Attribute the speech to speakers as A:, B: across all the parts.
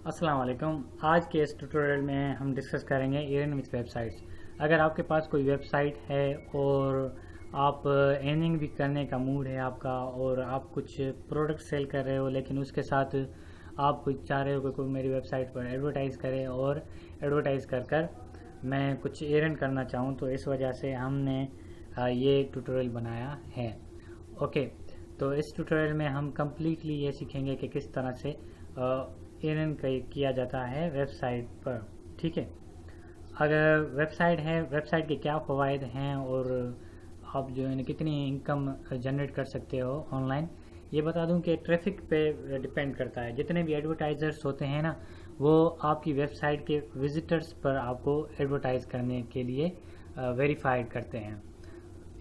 A: अस्सलाम वालेकुम। आज के इस ट्यूटोरियल में हम डिस्कस करेंगे अर्न विथ वेबसाइट्स। अगर आपके पास कोई वेबसाइट है और आप अर्निंग भी करने का मूड है आपका और आप कुछ प्रोडक्ट सेल कर रहे हो, लेकिन उसके साथ आप कुछ चाह रहे हो कि कोई मेरी वेबसाइट पर एडवर्टाइज़ करे और एडवर्टाइज़ कर कर मैं कुछ अर्न करना चाहूँ, तो इस वजह से हमने ये ट्यूटोरियल बनाया है। ओके, तो इस ट्यूटोरियल में हम कम्प्लीटली ये सीखेंगे कि किस तरह से अर्न किया जाता है वेबसाइट पर। ठीक है, अगर वेबसाइट है, वेबसाइट के क्या फ़वाइद हैं और आप जो है कितनी इनकम जनरेट कर सकते हो ऑनलाइन, ये बता दूं कि ट्रैफिक पे डिपेंड करता है। जितने भी एडवर्टाइज़र्स होते हैं ना, वो आपकी वेबसाइट के विजिटर्स पर आपको एडवर्टाइज़ करने के लिए वेरीफाइड करते हैं।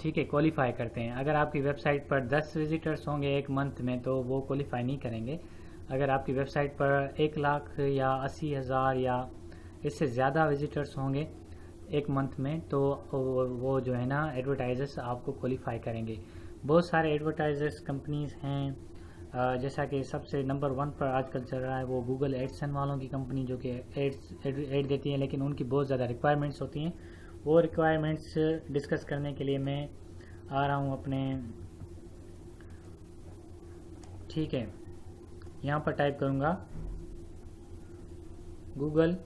A: ठीक है, क्वालिफाई करते हैं। अगर आपकी वेबसाइट पर 10 विजिटर्स होंगे एक मंथ में तो वो क्वालिफाई नहीं करेंगे। अगर आपकी वेबसाइट पर 1 लाख या 80,000 या इससे ज़्यादा विजिटर्स होंगे एक मंथ में तो वो जो है ना एडवर्टाइजर्स आपको क्वालिफाई करेंगे। बहुत सारे एडवर्टाइजर्स कंपनीज हैं, जैसा कि सबसे नंबर 1 पर आजकल चल रहा है वो गूगल एडसन वालों की कंपनी, जो कि एड देती है, लेकिन उनकी बहुत ज़्यादा रिक्वायरमेंट्स होती हैं। वो रिक्वायरमेंट्स डिस्कस करने के लिए मैं आ रहा हूँ अपने। ठीक है, यहाँ पर टाइप करूँगा गूगल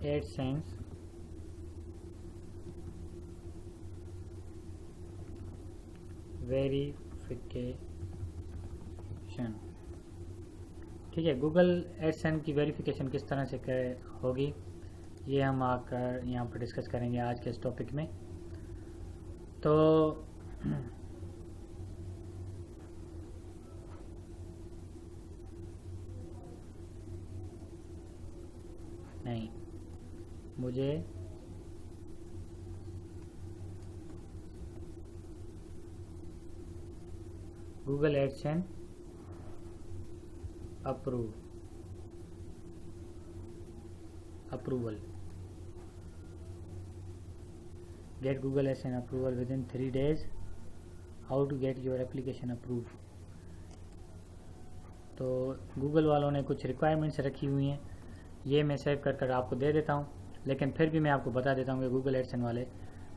A: एडसेंस वेरिफिकेशन। ठीक है, गूगल एडसेंस की वेरिफिकेशन किस तरह से होगी ये हम आकर यहाँ पर डिस्कस करेंगे आज के इस टॉपिक में। तो नहीं, मुझे Google AdSense approval get Google AdSense approval within 3 days। How to get your application approve. तो गूगल वालों ने कुछ रिक्वायरमेंट्स रखी हुई हैं, ये मैं सेव कर आपको दे देता हूँ, लेकिन फिर भी मैं आपको बता देता हूँ कि गूगल एडसेंस वाले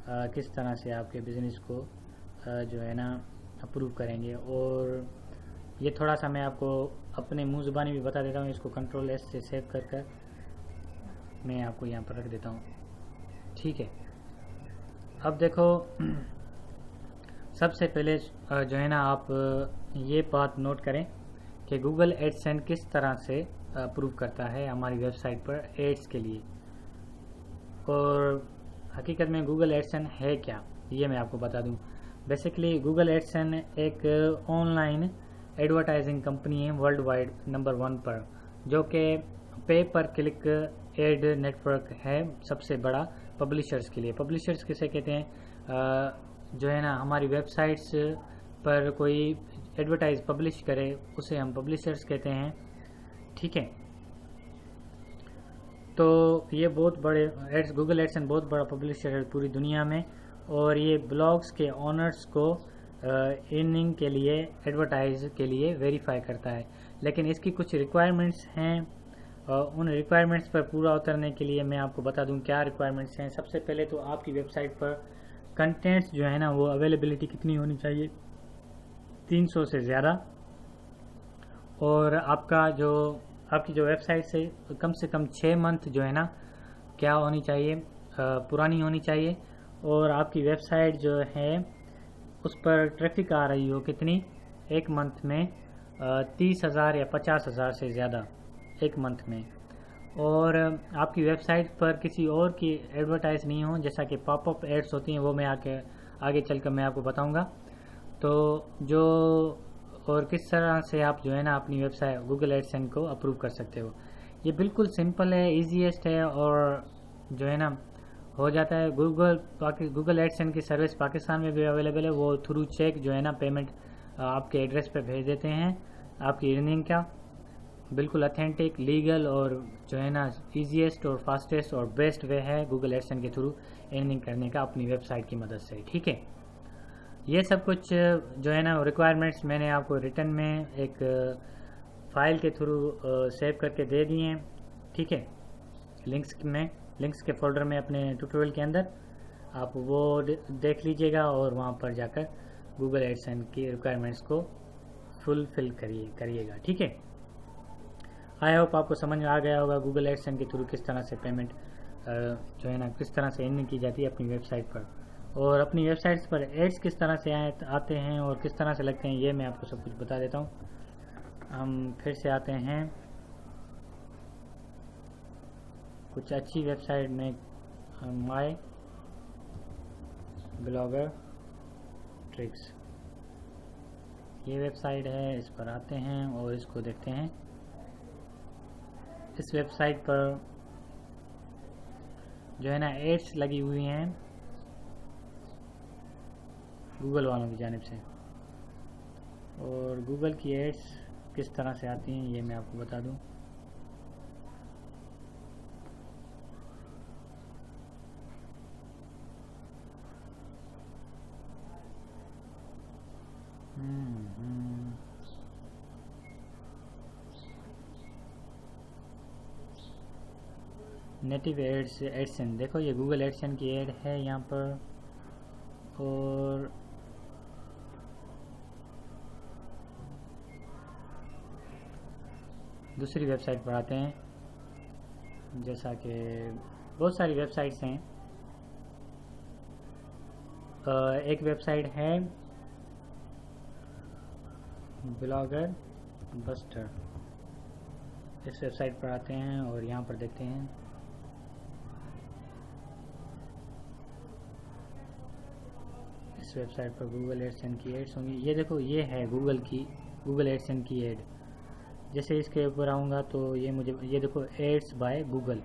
A: किस तरह से आपके बिज़नेस को जो है ना अप्रूव करेंगे। और ये थोड़ा सा मैं आपको अपने मुँह ज़ुबानी भी बता देता हूँ। इसको Ctrl+S से सेव कर मैं आपको यहाँ पर रख देता हूँ। ठीक है, अब देखो सबसे पहले जो है ना आप ये बात नोट करें कि गूगल एडसेंस किस तरह से अप्रूव करता है हमारी वेबसाइट पर एड्स के लिए। और हकीकत में गूगल एडसेंस है क्या, ये मैं आपको बता दूं। बेसिकली गूगल एडसेंस एक ऑनलाइन एडवर्टाइजिंग कंपनी है वर्ल्ड वाइड नंबर 1 पर, जो कि पे पर क्लिक एड नेटवर्क है सबसे बड़ा पब्लिशर्स के लिए। पब्लिशर्स किसे कहते हैं, जो है ना हमारी वेबसाइट्स पर कोई एडवर्टाइज पब्लिश करे उसे हम पब्लिशर्स कहते हैं। ठीक है, तो ये बहुत बड़े गूगल एडसेंस बहुत बड़ा पब्लिशर है पूरी दुनिया में, और ये ब्लॉग्स के ऑनर्स को अर्निंग के लिए एडवर्टाइज के लिए वेरीफाई करता है। लेकिन इसकी कुछ रिक्वायरमेंट्स हैं, उन रिक्वायरमेंट्स पर पूरा उतरने के लिए मैं आपको बता दूं क्या रिक्वायरमेंट्स हैं। सबसे पहले तो आपकी वेबसाइट पर कंटेंट्स जो है ना वो अवेलेबिलिटी कितनी होनी चाहिए, 300 से ज़्यादा, और आपकी जो वेबसाइट से कम 6 मंथ जो है ना क्या होनी चाहिए, पुरानी होनी चाहिए। और आपकी वेबसाइट जो है उस पर ट्रैफिक आ रही हो कितनी, एक मंथ में 30,000 या 50,000 से ज़्यादा एक मंथ में। और आपकी वेबसाइट पर किसी और की एडवर्टाइज नहीं हो, जैसा कि पॉपअप एड्स होती हैं, वो मैं आगे चलकर मैं आपको बताऊंगा। तो जो और किस तरह से आप जो है ना अपनी वेबसाइट गूगल एडसेंस को अप्रूव कर सकते हो, ये बिल्कुल सिंपल है, ईजीएस्ट है और जो है ना हो जाता है। गूगल एडसेंस की सर्विस पाकिस्तान में भी अवेलेबल है। वो थ्रू चेक जो है ना पेमेंट आपके एड्रेस पे भेज देते हैं आपकी अर्निंग का। बिल्कुल अथेंटिक, लीगल और जो है ना ईजीएस्ट और फास्टेस्ट और बेस्ट वे है गूगल एडसेंस के थ्रू अर्निंग करने का अपनी वेबसाइट की मदद से। ठीक है, ये सब कुछ जो है ना रिक्वायरमेंट्स मैंने आपको रिटर्न में एक फाइल के थ्रू सेव करके दे दिए हैं, ठीक है। लिंक्स के फोल्डर में अपने ट्यूटोरियल के अंदर आप वो देख लीजिएगा और वहाँ पर जाकर गूगल एडसेंस की रिक्वायरमेंट्स को फुलफिल करिएगा, ठीक है। आई होप आपको समझ में आ गया होगा गूगल एडसेंस के थ्रू किस तरह से पेमेंट जो है ना किस तरह से अर्निंग की जाती है अपनी वेबसाइट पर, और अपनी वेबसाइट्स पर एड्स किस तरह से आते हैं और किस तरह से लगते हैं, ये मैं आपको सब कुछ बता देता हूँ। हम फिर से आते हैं कुछ अच्छी वेबसाइट में, माय ब्लॉगर ट्रिक्स, ये वेबसाइट है, इस पर आते हैं और इसको देखते हैं। इस वेबसाइट पर जो है ना एड्स लगी हुई हैं गूगल वालों की जानिब से, और गूगल की एड्स किस तरह से आती हैं ये मैं आपको बता दूं। नेटिव एडसेंस, देखो ये गूगल एडसेंस की एड है यहाँ पर, और दूसरी वेबसाइट पर आते हैं। जैसा कि बहुत सारी वेबसाइट्स हैं, एक वेबसाइट है ब्लॉगर बस्टर, इस वेबसाइट पर आते हैं और यहाँ पर देखते हैं। इस वेबसाइट पर गूगल एडसेंस की एड्स होंगी, ये देखो ये है गूगल एडसेंस की एड। जैसे इसके ऊपर आऊँगा तो ये मुझे ये देखो एड्स बाय गूगल,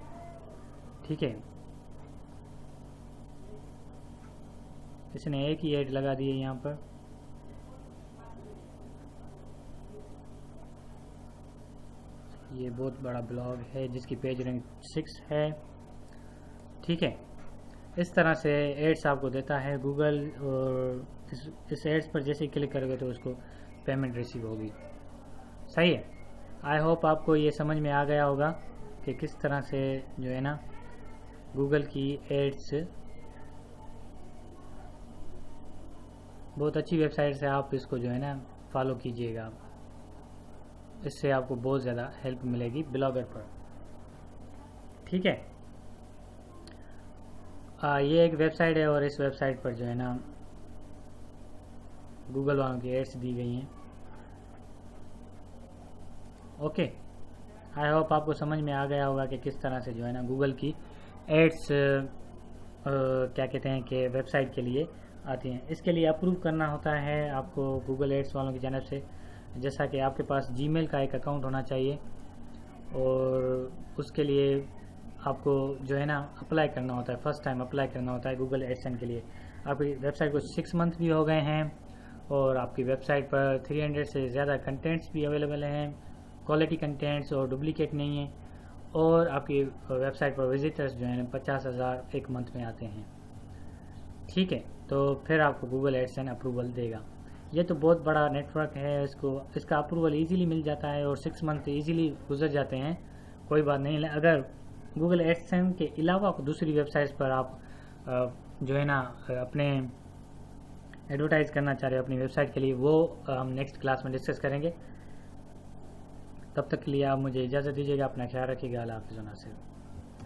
A: ठीक है। इसने एक ही एड लगा दी है यहाँ पर, ये बहुत बड़ा ब्लॉग है जिसकी पेज रैंक 6 है, ठीक है। इस तरह से एड्स आपको देता है गूगल, और इस एड्स पर जैसे ही क्लिक करोगे तो उसको पेमेंट रिसीव होगी, सही है। आई होप आपको ये समझ में आ गया होगा कि किस तरह से जो है ना गूगल की एड्स, बहुत अच्छी वेबसाइट से आप इसको जो है ना फॉलो कीजिएगा, इससे आपको बहुत ज़्यादा हेल्प मिलेगी ब्लॉगर पर, ठीक है। ये एक वेबसाइट है और इस वेबसाइट पर जो है ना गूगल वालों की एड्स दी गई हैं, ओके। आई होप आपको समझ में आ गया होगा कि किस तरह से जो है ना गूगल की एड्स क्या कहते हैं कि वेबसाइट के लिए आती हैं। इसके लिए अप्रूव करना होता है आपको गूगल एड्स वालों की जानिब से, जैसा कि आपके पास जीमेल का एक अकाउंट होना चाहिए, और उसके लिए आपको जो है ना अप्लाई करना होता है, फर्स्ट टाइम अप्लाई करना होता है गूगल एडसेंस के लिए। आपकी वेबसाइट को 6 मंथ भी हो गए हैं और आपकी वेबसाइट पर 300 से ज़्यादा कंटेंट्स भी अवेलेबल हैं, क्वालिटी कंटेंट्स और डुप्लीकेट नहीं है, और आपकी वेबसाइट पर विजिटर्स जो हैं 50,000 एक मंथ में आते हैं, ठीक है। तो फिर आपको गूगल एडसेंस अप्रूवल देगा। ये तो बहुत बड़ा नेटवर्क है, इसका अप्रूवल इजीली मिल जाता है और 6 मंथ इजीली गुजर जाते हैं, कोई बात नहीं। अगर गूगल एडसेंस के अलावा दूसरी वेबसाइट्स पर आप जो है ना अपने एडवर्टाइज करना चाह रहे हो अपनी वेबसाइट के लिए, वो हम नेक्स्ट क्लास में डिस्कस करेंगे। तब तक के लिए आप मुझे इजाज़त दीजिएगा, अपना ख्याल रखिएगा। अल्लाह हाफ़िज़।